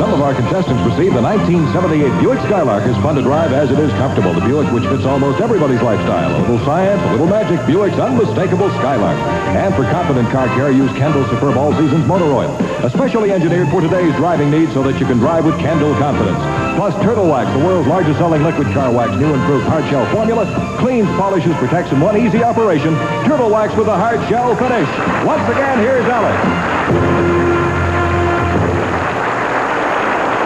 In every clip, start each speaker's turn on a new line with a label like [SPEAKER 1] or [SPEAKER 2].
[SPEAKER 1] Some of our contestants received the 1978 Buick Skylark. Is fun to drive as it is comfortable. The Buick which fits almost everybody's lifestyle. A little science, a little magic. Buick's unmistakable Skylark. And for confident car care, use Kendall Superb All Seasons Motor Oil. Especially engineered for today's driving needs so that you can drive with Kendall confidence. Plus Turtle Wax, the world's largest selling liquid car wax. New improved hard shell formula. Cleans, polishes, protects in one easy operation. Turtle Wax with a hard shell finish. Once again, here's Alex.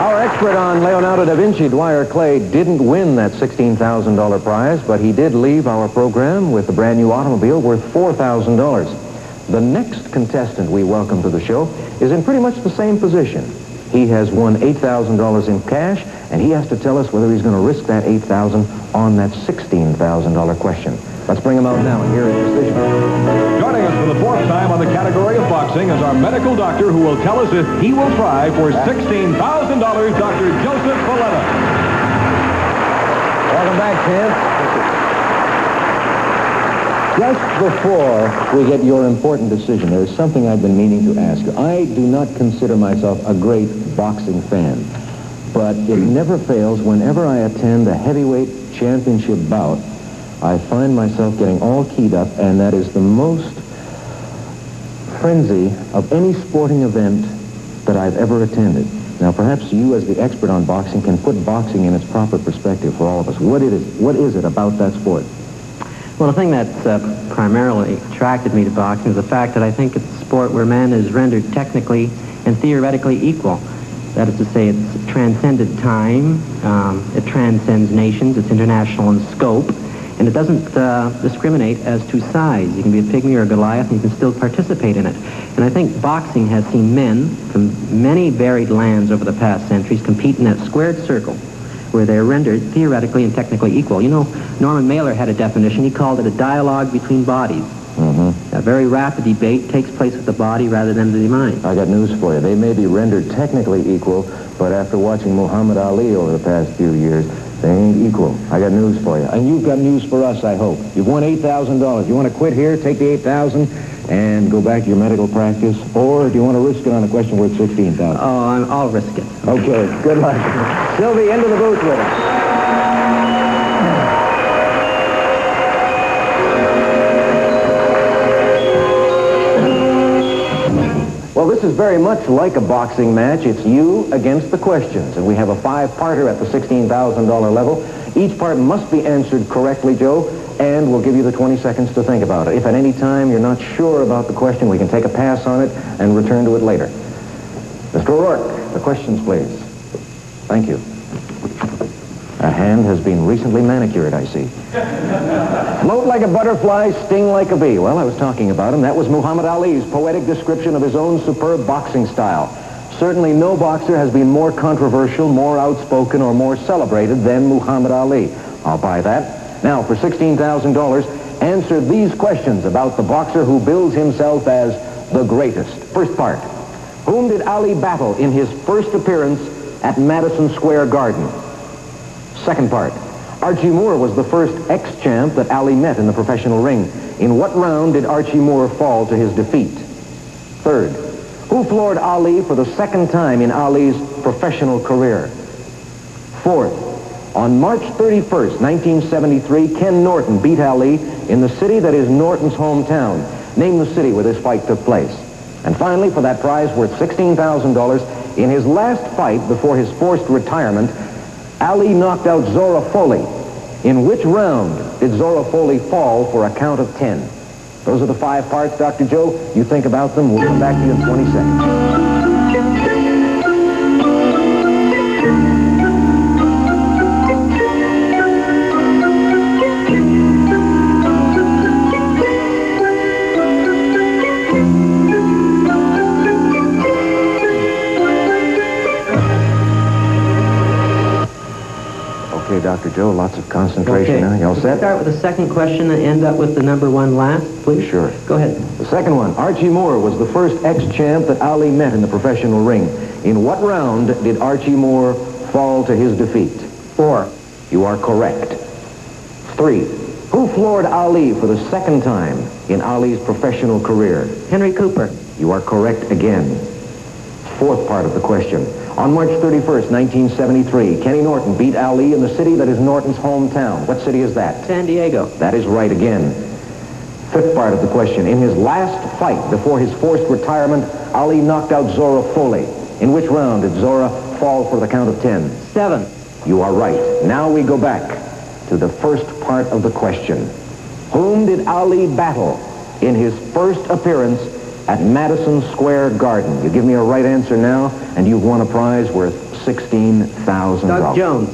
[SPEAKER 2] Our expert on Leonardo da Vinci, Dwyer Clay, didn't win that $16,000 prize, but he did leave our program with a brand new automobile worth $4,000. The next contestant we welcome to the show is in pretty much the same position. He has won $8,000 in cash, and he has to tell us whether he's going to risk that $8,000 on that $16,000 question. Let's bring him out now and hear his decision.
[SPEAKER 1] Joining us for the fourth time on the category of boxing is our medical doctor who will tell us if he will try for $16,000, Dr. Joesph.
[SPEAKER 2] Welcome back, Champ. Just before we get your important decision, there is something I've been meaning to ask you. I do not consider myself a great boxing fan, but it never fails whenever I attend a heavyweight championship bout, I find myself getting all keyed up, and that is the most frenzy of any sporting event that I've ever attended. Now, perhaps you, as the expert on boxing, can put boxing in its proper perspective for all of us. What is it about that sport?
[SPEAKER 3] Well, the thing that's primarily attracted me to boxing is the fact that I think it's a sport where man is rendered technically and theoretically equal. That is to say, it's transcended time, it transcends nations, it's international in scope, and it doesn't discriminate as to size. You can be a pygmy or a Goliath, and you can still participate in it. And I think boxing has seen men from many varied lands over the past centuries compete in that squared circle where they're rendered theoretically and technically equal. You know, Norman Mailer had a definition. He called it a dialogue between bodies. A very rapid debate takes place with the body rather than the mind.
[SPEAKER 2] I got news for you. They may be rendered technically equal, but after watching Muhammad Ali over the past few years, they ain't equal. I got news for you. And you've got news for us, I hope. You've won $8,000. You want to quit here, take the $8,000, and go back to your medical practice? Or do you want to risk it on a question worth $16,000?
[SPEAKER 3] Oh, I'll risk it.
[SPEAKER 2] Okay, good luck. Sylvie, into the booth with us. Well, this is very much like a boxing match. It's you against the questions. And we have a five-parter at the $16,000 level. Each part must be answered correctly, Joe, and we'll give you the 20 seconds to think about it. If at any time you're not sure about the question, we can take a pass on it and return to it later. Mr. O'Rourke, the questions, please. Thank you. A hand has been recently manicured, I see. Float like a butterfly, sting like a bee. Well, I was talking about him. That was Muhammad Ali's poetic description of his own superb boxing style. Certainly no boxer has been more controversial, more outspoken, or more celebrated than Muhammad Ali. I'll buy that. Now, for $16,000, answer these questions about the boxer who bills himself as the greatest. First part. Whom did Ali battle in his first appearance at Madison Square Garden? Second part. Archie Moore was the first ex-champ that Ali met in the professional ring. In what round did Archie Moore fall to his defeat? Third. Who floored Ali for the second time in Ali's professional career? Fourth. On March 31st, 1973, Ken Norton beat Ali in the city that is Norton's hometown. Name the city where this fight took place. And finally, for that prize worth $16,000, in his last fight before his forced retirement, Ali knocked out Zora Foley. In which round did Zora Foley fall for a count of 10? Those are the five parts, Dr. Joe. You think about them. We'll come back to you in 20 seconds. Dr. Joe, lots of concentration now. You all set?
[SPEAKER 3] Start with the second question and end up with the number one last, please.
[SPEAKER 2] Sure.
[SPEAKER 3] Go ahead.
[SPEAKER 2] The second one. Archie Moore was the first ex-champ that Ali met in the professional ring. In what round did Archie Moore fall to his defeat?
[SPEAKER 3] 4.
[SPEAKER 2] You are correct. 3. Who floored Ali for the second time in Ali's professional career?
[SPEAKER 3] Henry Cooper.
[SPEAKER 2] You are correct again. 4. fourth part of the question. On March 31st, 1973, Kenny Norton beat Ali in the city that is Norton's hometown. What city is that?
[SPEAKER 3] San Diego.
[SPEAKER 2] That is right again. Fifth part of the question. In his last fight before his forced retirement, Ali knocked out Zora Foley. In which round did Zora fall for the count of 10?
[SPEAKER 3] 7.
[SPEAKER 2] You are right. Now we go back to the first part of the question. Whom did Ali battle in his first appearance at Madison Square Garden? You give me a right answer now, and you've won a prize worth $16,000.
[SPEAKER 3] Doug Jones.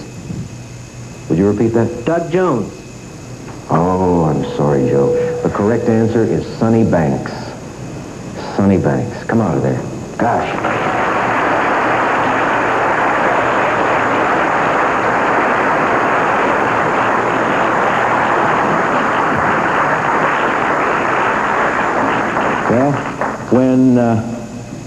[SPEAKER 2] Would you repeat that?
[SPEAKER 3] Doug Jones.
[SPEAKER 2] Oh, I'm sorry, Joe. The correct answer is Sonny Banks. Sonny Banks. Come out of there. Gosh. Well, when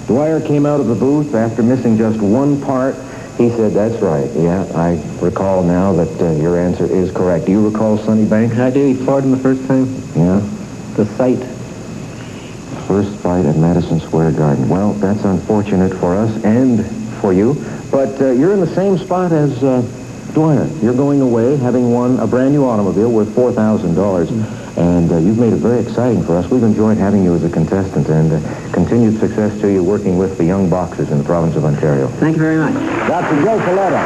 [SPEAKER 2] Dwyer came out of the booth after missing just one part, he said, that's right. Yeah, I recall now that your answer is correct. Do you recall Sonny Banks?
[SPEAKER 3] I do. He fought him the first time.
[SPEAKER 2] Yeah?
[SPEAKER 3] The sight.
[SPEAKER 2] First fight at Madison Square Garden. Well, that's unfortunate for us and for you, but you're in the same spot as Dwyer. You're going away having won a brand new automobile worth $4,000. And you've made it very exciting for us. We've enjoyed having you as a contestant, and continued success to you working with the young boxers in the province of Ontario.
[SPEAKER 3] Thank you very much.
[SPEAKER 2] Dr. Joe Coletta.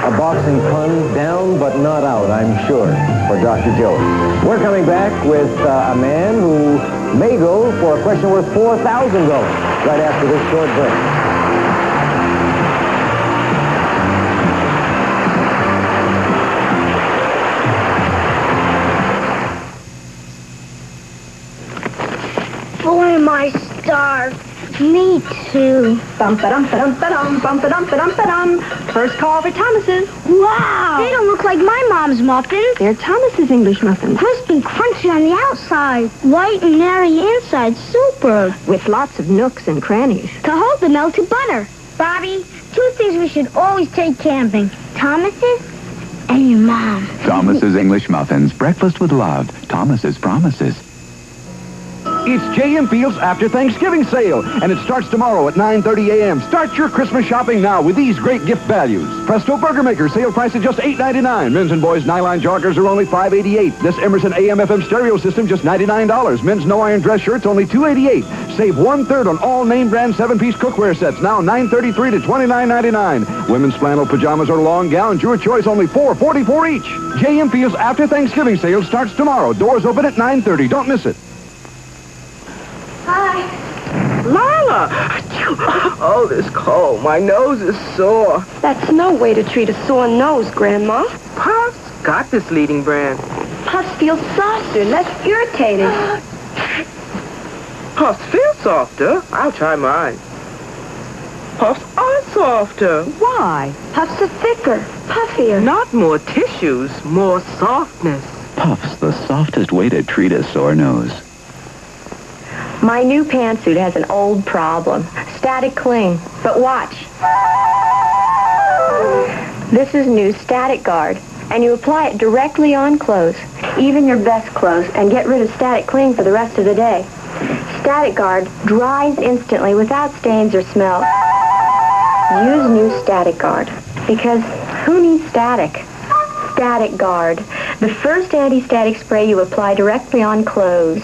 [SPEAKER 2] A boxing pun down but not out, I'm sure, for Dr. Joe. We're coming back with a man who may go for a question worth $4,000 right after this short break.
[SPEAKER 4] Boy, am I starved. Me too.
[SPEAKER 5] Bum-ba-dum-ba-dum-ba-dum, bum-ba-dum-ba-dum-ba-dum. First call for Thomas's.
[SPEAKER 4] Wow! They don't look like my mom's muffins.
[SPEAKER 5] They're Thomas's English muffins.
[SPEAKER 4] Crisp and crunchy on the outside. White and airy inside. Super.
[SPEAKER 5] With lots of nooks and crannies.
[SPEAKER 4] To hold the melted butter. Bobby, 2 things we should always take camping. Thomas's and your mom.
[SPEAKER 6] Thomas's English Muffins. Breakfast with love. Thomas's Promises.
[SPEAKER 7] It's J.M. Field's After Thanksgiving Sale, and it starts tomorrow at 9:30 a.m. Start your Christmas shopping now with these great gift values. Presto Burger Maker, sale price at just $8.99. Men's and boys nylon joggers are only $5.88. This Emerson AM/FM stereo system, just $99. Men's no-iron dress shirts, only $2.88. Save 1/3 on all name-brand 7-piece cookware sets, now $9.33 to $29.99. Women's flannel pajamas or long gowns, your choice, only $4.44 each. J.M. Field's After Thanksgiving Sale starts tomorrow. Doors open at 9:30. Don't miss it.
[SPEAKER 4] Hi.
[SPEAKER 8] Lila! Oh, this cold. My nose is sore.
[SPEAKER 5] That's no way to treat a sore nose, Grandma.
[SPEAKER 8] Puffs got this leading brand.
[SPEAKER 5] Puffs feel softer, less irritating.
[SPEAKER 8] Puffs feel softer. I'll try mine. Puffs are softer.
[SPEAKER 5] Why? Puffs are thicker, puffier.
[SPEAKER 8] Not more tissues, more softness.
[SPEAKER 6] Puffs, the softest way to treat a sore nose.
[SPEAKER 5] My new pantsuit has an old problem. Static cling. But watch. This is new Static Guard, and you apply it directly on clothes, even your best clothes, and get rid of static cling for the rest of the day. Static Guard dries instantly without stains or smell. Use new Static Guard, because who needs static? Static Guard, the first anti-static spray you apply directly on clothes.